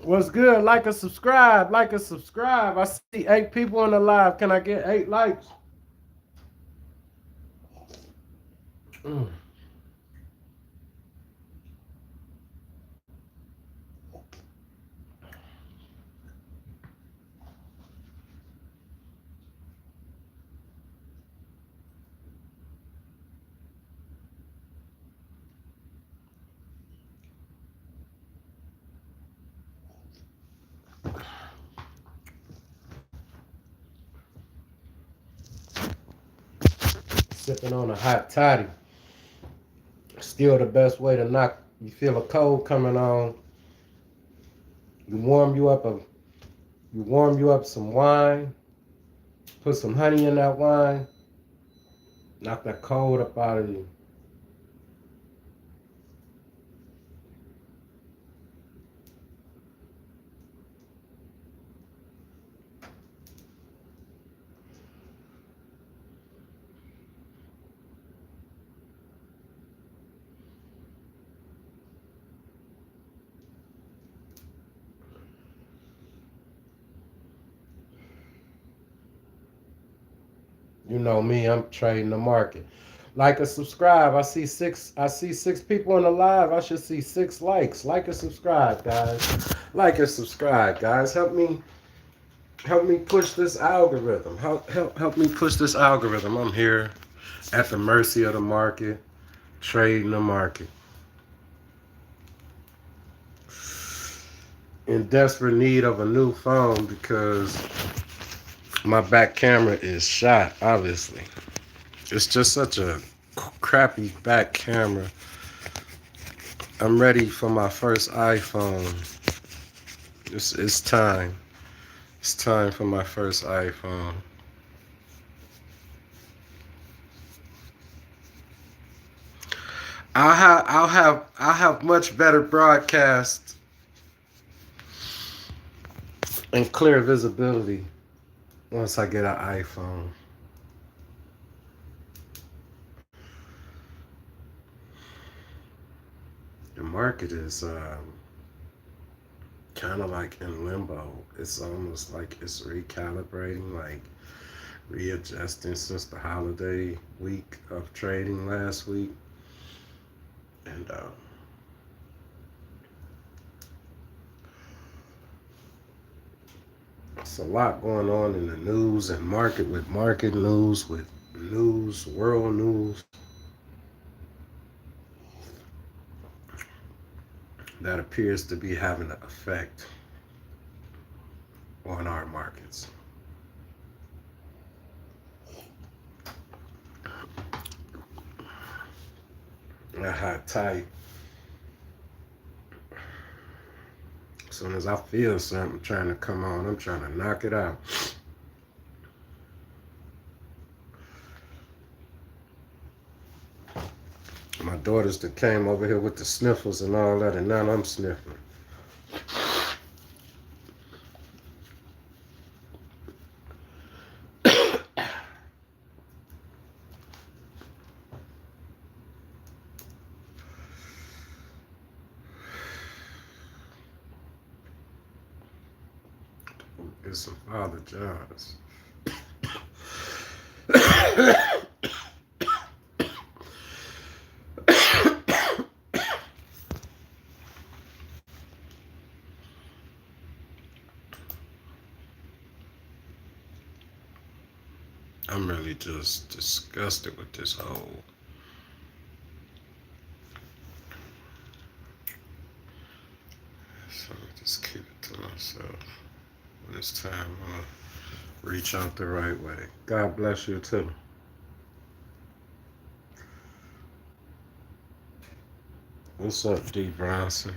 What's good? Like and subscribe. Like and subscribe. I see 8 people on the live. Can I get 8 likes? Mm. Sipping on a hot toddy. Still the best way to knock. You feel a cold coming on. You warm you up a. You warm you up some wine. Put some honey in that wine. Knock that cold up out of you. You know me. I'm trading the market. Like and subscribe. I see six people on the live. I should see 6 likes. Like and subscribe, guys. Like and subscribe, guys. Help me push this algorithm. Help me push this algorithm. I'm here at the mercy of the market, trading the market. In desperate need of a new phone because my back camera is shot, obviously. It's just such a crappy back camera. I'm ready for my first iPhone. It's time. It's time for my first iPhone. I'll have much better broadcast and clear visibility once I get an iPhone. The market is kind of like in limbo. It's almost like it's recalibrating, like readjusting since the holiday week of trading last week. And it's a lot going on in the news and market news, with news, world news that appears to be having an effect on our markets. I had tight. As soon as I feel something trying to come on, I'm trying to knock it out. My daughters that came over here with the sniffles and all that, and now I'm sniffling. It's some Father John's. I'm really just disgusted with this whole. So I just keep it to myself. When it's time, I'll reach out the right way. God bless you too. What's up, D. Bronson?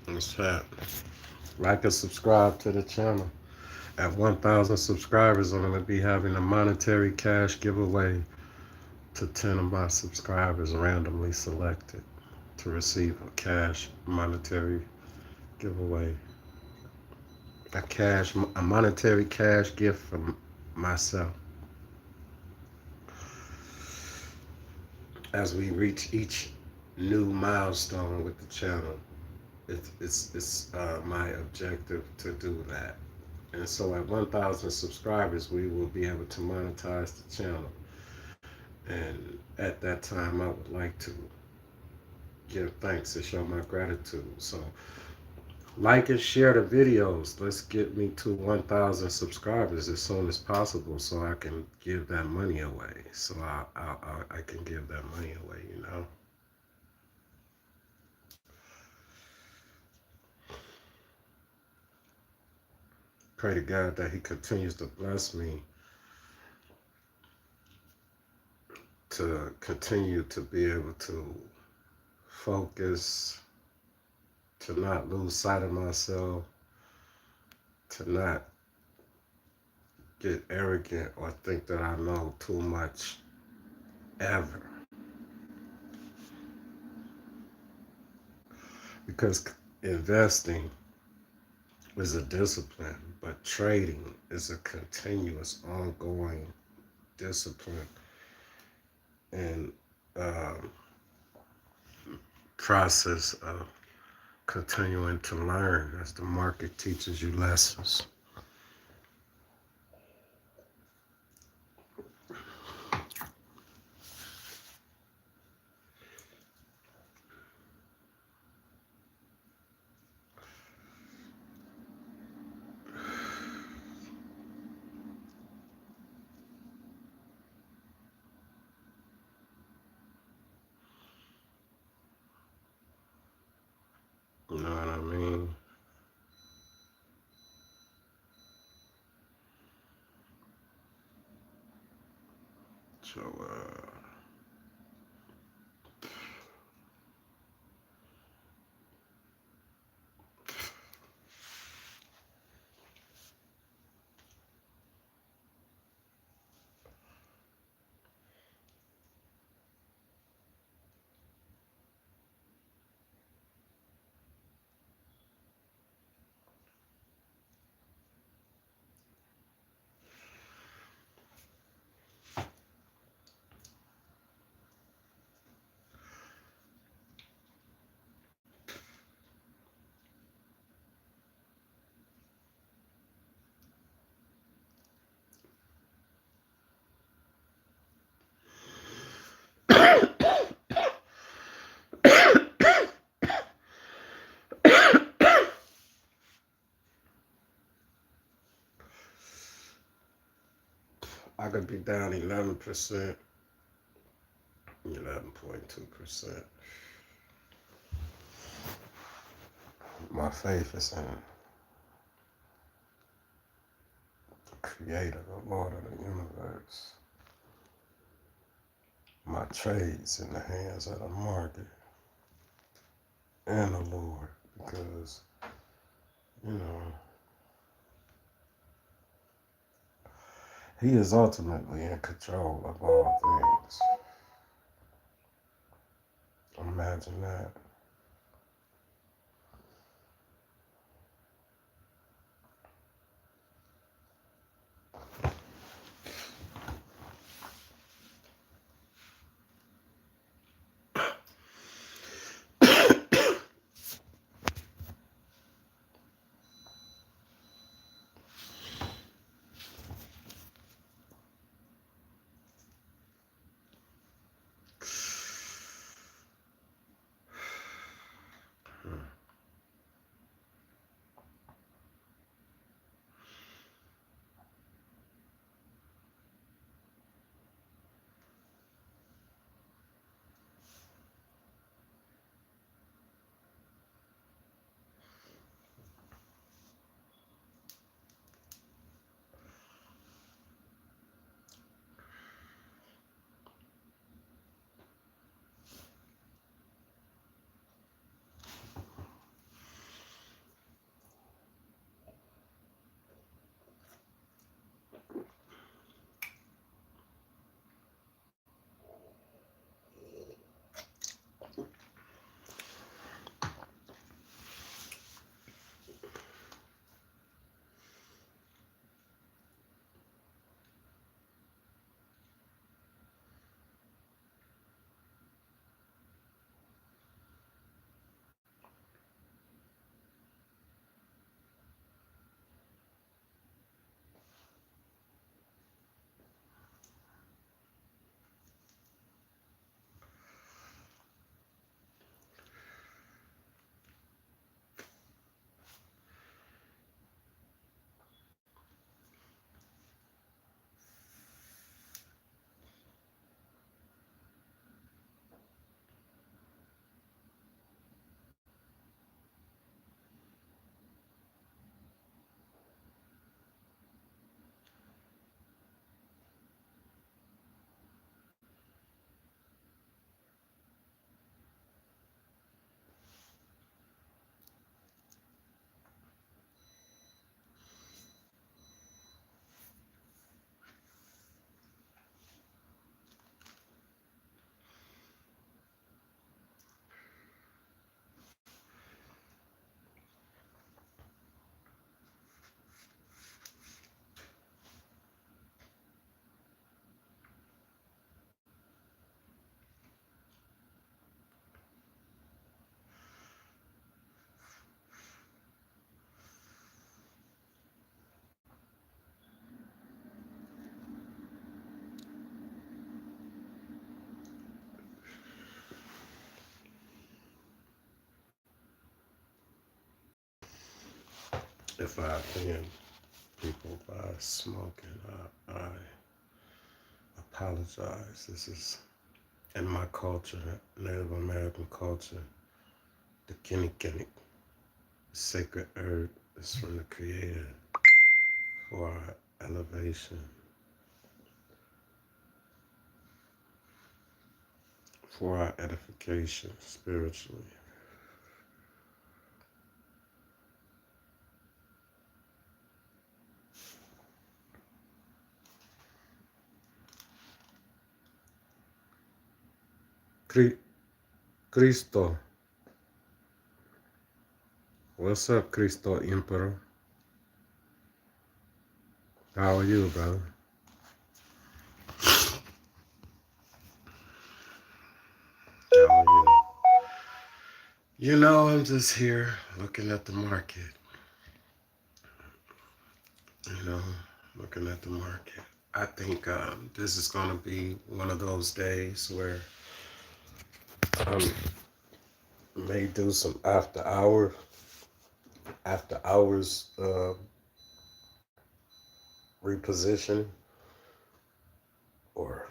What's happening? Like and subscribe to the channel. At 1,000 subscribers, I'm going to be having a monetary cash giveaway to 10 of my subscribers randomly selected to receive a cash monetary giveaway. A monetary cash gift from myself. as we reach each new milestone with the channel. It's my objective to do that. And so at 1,000 subscribers, we will be able to monetize the channel. And at that time, I would like to give thanks and show my gratitude. So like and share the videos. Let's get me to 1,000 subscribers as soon as possible so I can give that money away. So I can give that money away, you know. Pray to God that He continues to bless me to continue to be able to focus, to not lose sight of myself, to not get arrogant or think that I know too much ever. Because investing is a discipline, but trading is a continuous, ongoing discipline and process of continuing to learn as the market teaches you lessons. You know what I mean? So, I could be down 11%, 11.2%. My faith is in the Creator, the Lord of the universe. My trade's in the hands of the market and the Lord, because, you know, He is ultimately in control of all things. Imagine that. If I offend people by smoking, I apologize. This is in my culture, Native American culture, the kinnikinick, sacred herb is from the Creator for our elevation, for our edification spiritually. Cristo. What's up, Cristo Emperor? How are you, brother? How are you? You know, I'm just here looking at the market. You know, looking at the market. I think this is going to be one of those days where I may do some after hours repositioning or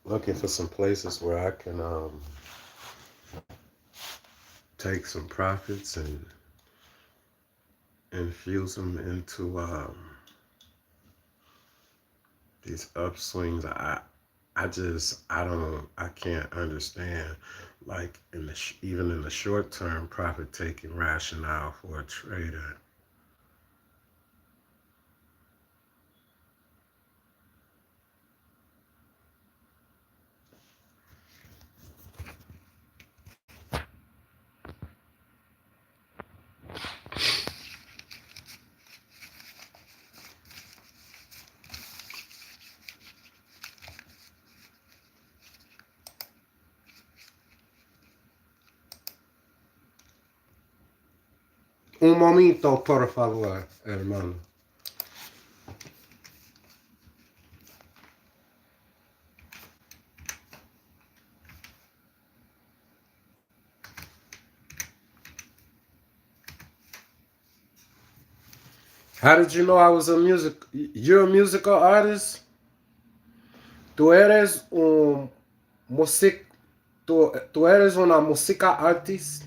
looking for some places where I can take some profits and infuse them into these upswings. I can't understand, like even in the short term profit taking rationale for a trader. Un momento, por favor, hermano. How did you know I was a you're a musical artist? Tú eres un music, tú eres una música artist?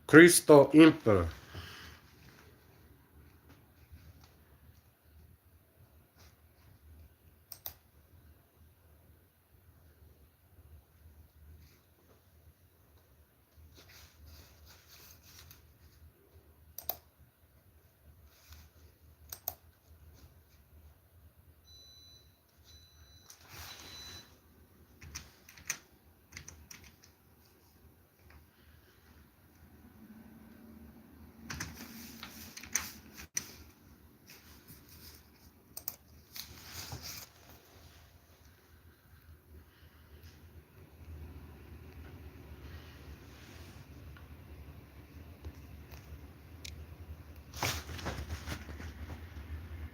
Cristo Emperor.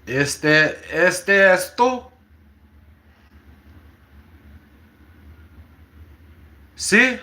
Este es tú. Sí.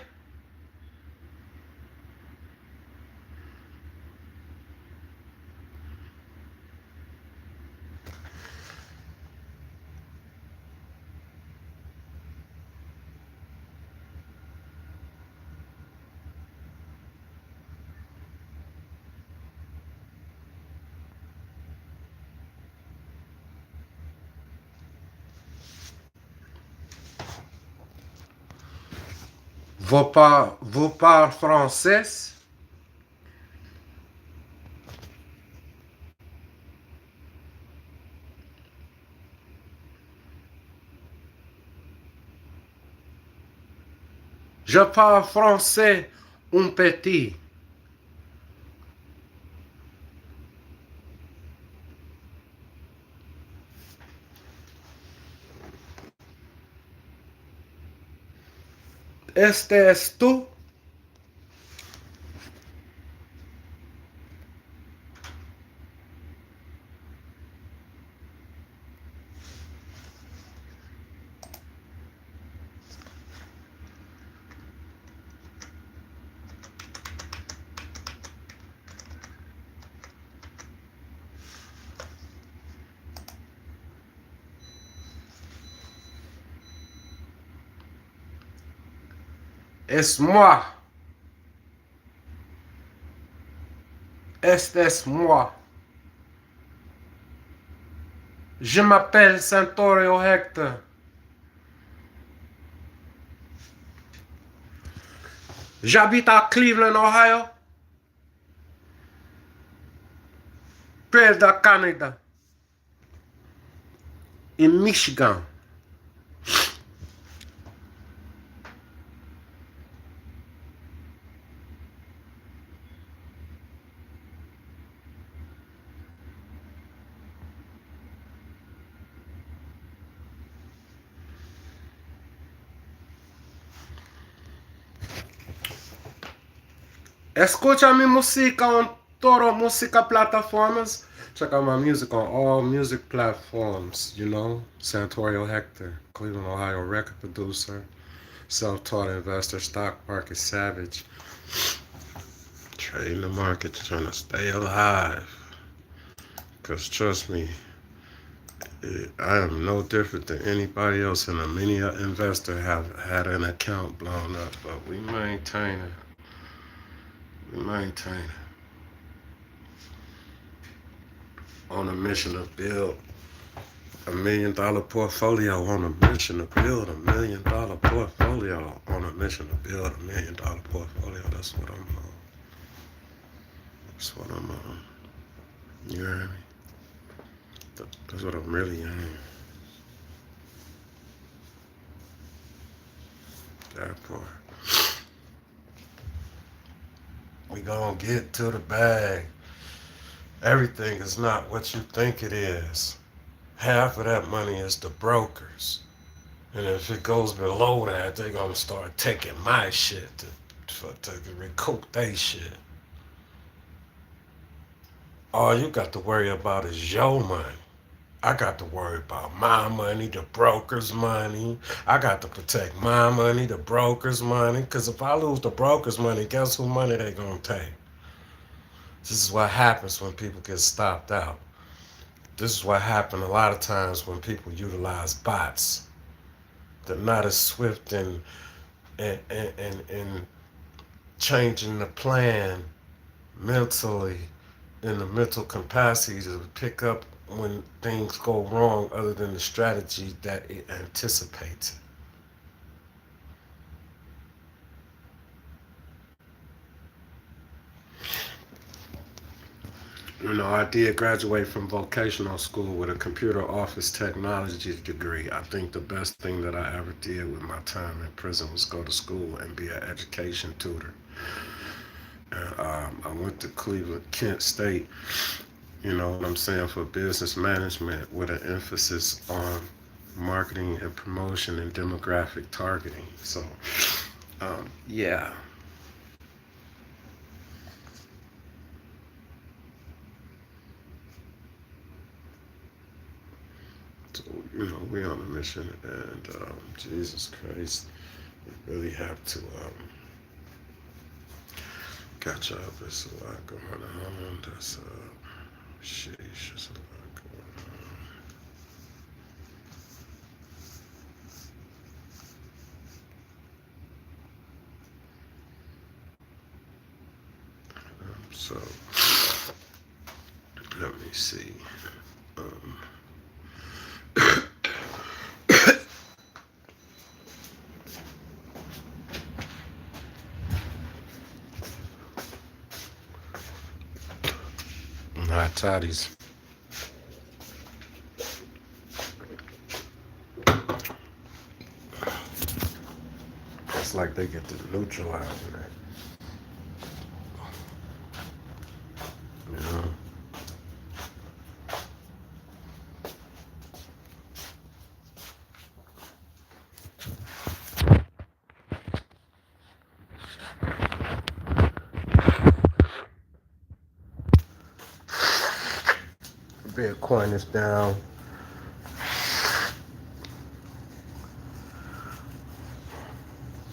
Vous parlez français? Je parle français un petit. Este es tú. Es moi. Este es moi. Je m'appelle Santorio Hector. J'habite à Cleveland, Ohio. Près de Canada. In Michigan. Escucha mi música en todas música plataformas. Check out my music on all music platforms, you know. Santorio Hector, Cleveland, Ohio record producer, self-taught investor, stock market savage. Trading the market, trying to stay alive. Because trust me, I am no different than anybody else, and many investor have had an account blown up, but we maintain it. We maintain it. On a mission to build $1 million portfolio, on a mission to build $1 million portfolio, on a mission to build $1 million portfolio. That's what I'm on. That's what I'm on. You hear me? That's what I'm really on. That part. We gonna get to the bag. Everything is not what you think it is. Half of that money is the brokers. And if it goes below that, they're gonna start taking my shit to recoup their shit. All you got to worry about is your money. I got to worry about my money, the broker's money. I got to protect my money, the broker's money. Because if I lose the broker's money, guess whose money they gonna take? This is what happens when people get stopped out. This is what happens a lot of times when people utilize bots. They're not as swift in changing the plan mentally, in the mental capacity to pick up when things go wrong other than the strategy that it anticipates. You know, I did graduate from vocational school with a computer office technology degree. I think the best thing that I ever did with my time in prison was go to school and be an education tutor. And I went to Cleveland, Kent State, you know what I'm saying, for business management with an emphasis on marketing and promotion and demographic targeting. So, yeah. So, you know, we on a mission, and Jesus Christ, we really have to catch up. There's a lot going on. There's sheesh, there's a lot going on. So, let me see. Um, Hot toddies. It's like they get to neutralize that. You know? Bitcoin is down.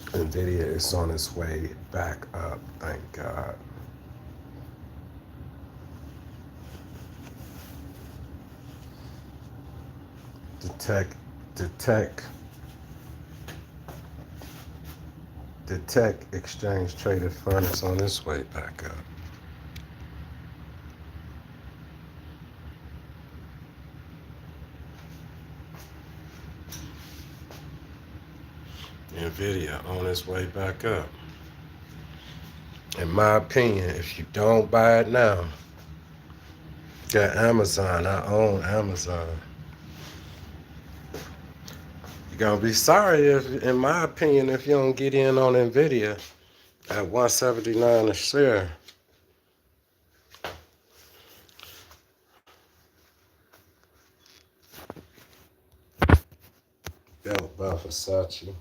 Nvidia is on its way back up, thank God. The tech The tech exchange traded fund is on its way back up. Nvidia on its way back up. In my opinion, if you don't buy it now, get Amazon. I own Amazon. You're gonna be sorry if, in my opinion, if you don't get in on Nvidia at 179 a share. Belt by Versace.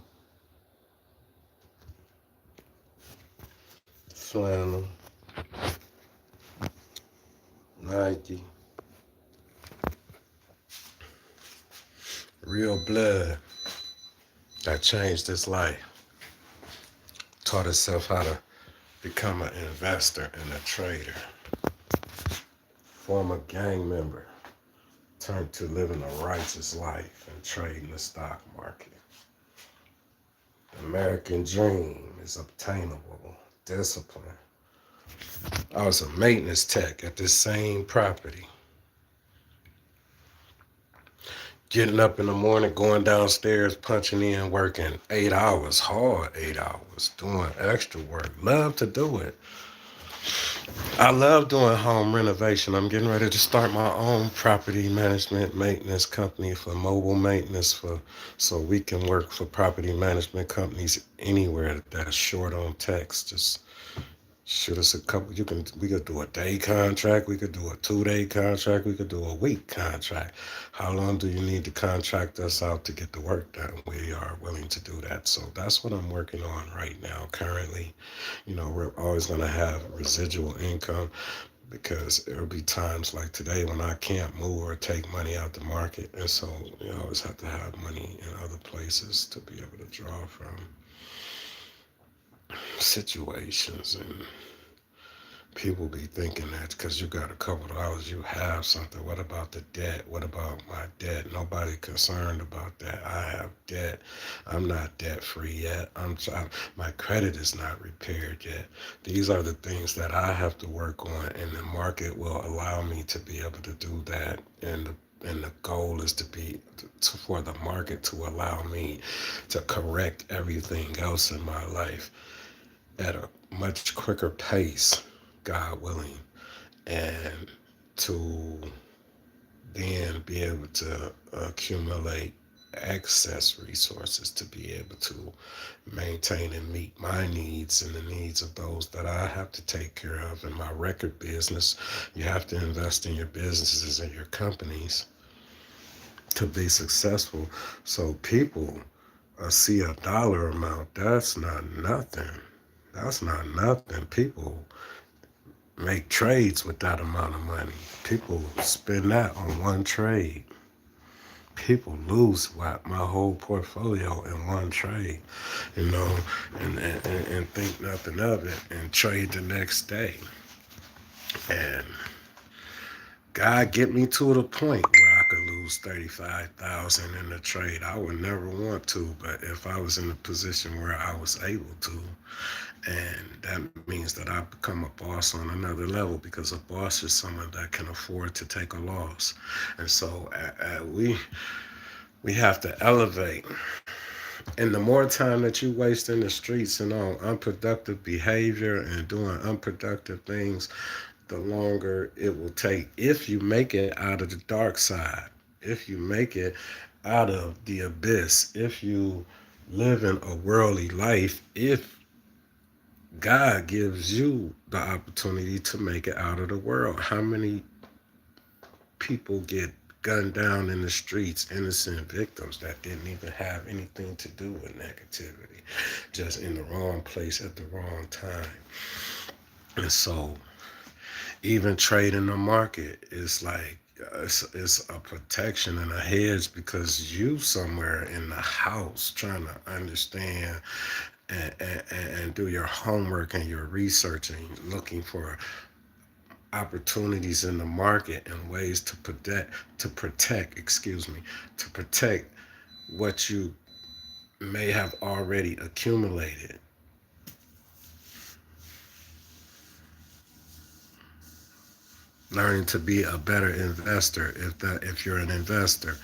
Flannel. Nike. Real blood that changed his life. Taught himself how to become an investor and a trader. Former gang member turned to living a righteous life and trading the stock market. The American dream is obtainable. Discipline. I was a maintenance tech at this same property. Getting up in the morning, going downstairs, punching in, working 8 hours, hard 8 hours, doing extra work. Love to do it. I love doing home renovation. I'm getting ready to start my own property management maintenance company for mobile maintenance so we can work for property management companies anywhere that's short on text. Just shoot us a couple. We could do a day contract. We could do a 2-day contract. We could do a week contract. How long do you need to contract us out to get the work done? We are willing to do that. So that's what I'm working on right now. Currently, we're always going to have residual income because there'll be times like today when I can't move or take money out the market, and so you always have to have money in other places to be able to draw from situations. And people be thinking that because you got a couple of dollars, you have something. What about the debt? What about my debt? Nobody concerned about that. I have debt. I'm not debt free yet. My credit is not repaired yet. These are the things that I have to work on, and the market will allow me to be able to do that. And the goal is for the market to allow me to correct everything else in my life at a much quicker pace, God willing, and to then be able to accumulate excess resources to be able to maintain and meet my needs and the needs of those that I have to take care of. In my record business, you have to invest in your businesses and your companies to be successful. So people see a dollar amount, that's not nothing. That's not nothing. People make trades with that amount of money. People spend that on one trade. People lose my whole portfolio in one trade, and think nothing of it and trade the next day. And God get me to the point where I could lose 35,000 in a trade. I would never want to, but if I was in a position where I was able to, and that means that I become a boss on another level, because a boss is someone that can afford to take a loss. And so we have to elevate. And the more time that you waste in the streets and on unproductive behavior and doing unproductive things, the longer it will take. If you make it out of the dark side, if you make it out of the abyss, if you live in a worldly life, if God gives you the opportunity to make it out of the world. How many people get gunned down in the streets, innocent victims that didn't even have anything to do with negativity, just in the wrong place at the wrong time? And so even trading the market is like, it's a protection and a hedge, because you somewhere in the house trying to understand and do your homework and your research and looking for opportunities in the market and ways to protect what you may have already accumulated. Learning to be a better investor if you're an investor.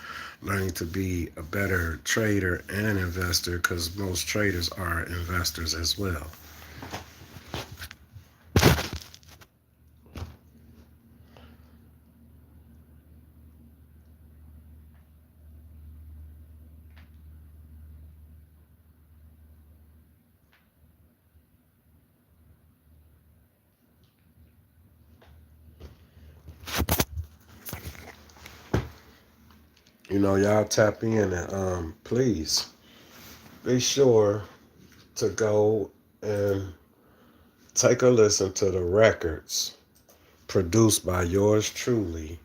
Learning to be a better trader and investor, because most traders are investors as well. You know, y'all tap in and please be sure to go and take a listen to the records produced by yours truly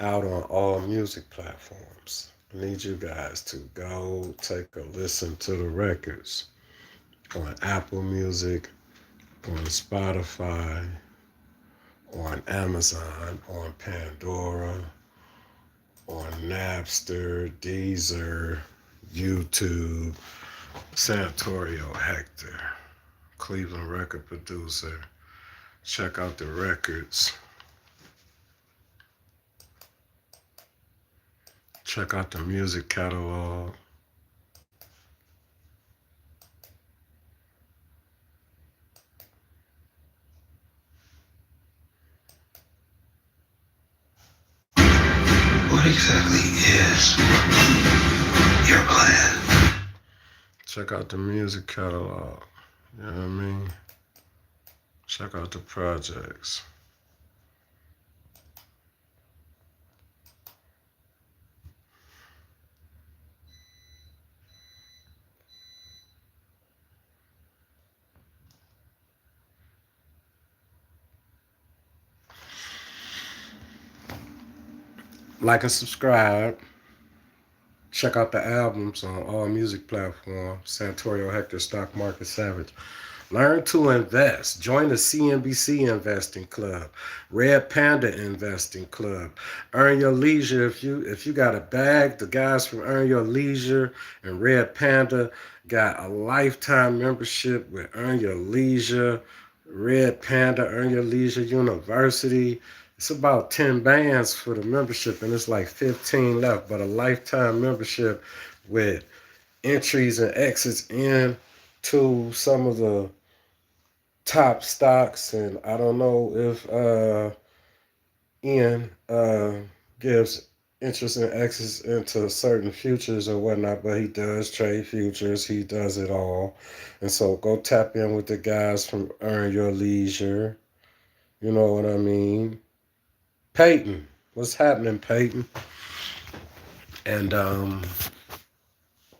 out on all music platforms. I need you guys to go take a listen to the records on Apple Music, on Spotify, on Amazon, on Pandora, on Napster, Deezer, YouTube, Santorio Hector, Cleveland record producer. Check out the records. Check out the music catalog. What exactly is your plan? Check out the music catalog. You know what I mean? Check out the projects. Like and subscribe. Check out the albums on all music platforms. Santorio Hector, Stock Market Savage. Learn to invest. Join the CNBC Investing Club, Red Panda Investing Club. Earn Your Leisure. If you got a bag, the guys from Earn Your Leisure and Red Panda got a lifetime membership with Earn Your Leisure, Red Panda, Earn Your Leisure University. It's about 10 bands for the membership, and it's like 15 left, but a lifetime membership with entries and exits into some of the top stocks. And I don't know if Ian gives interest and exits into certain futures or whatnot, but he does trade futures. He does it all. And so go tap in with the guys from Earn Your Leisure. You know what I mean? Peyton, what's happening, Peyton? And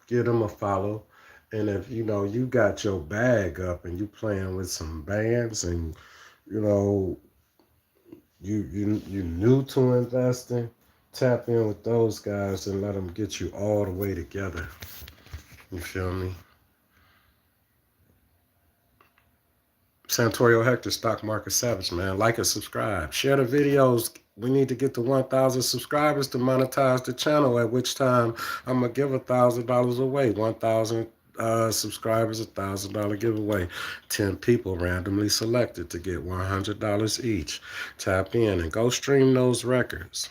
give them a follow. And if you got your bag up and you playing with some bands, and you know you new to investing, tap in with those guys and let them get you all the way together. You feel me? Santorio Hector, Stock Market Savage, man. Like and subscribe. Share the videos. We need to get to 1,000 subscribers to monetize the channel, at which time I'm going to give $1,000 away. 1,000 subscribers, $1,000 giveaway. 10 people randomly selected to get $100 each. Tap in and go stream those records.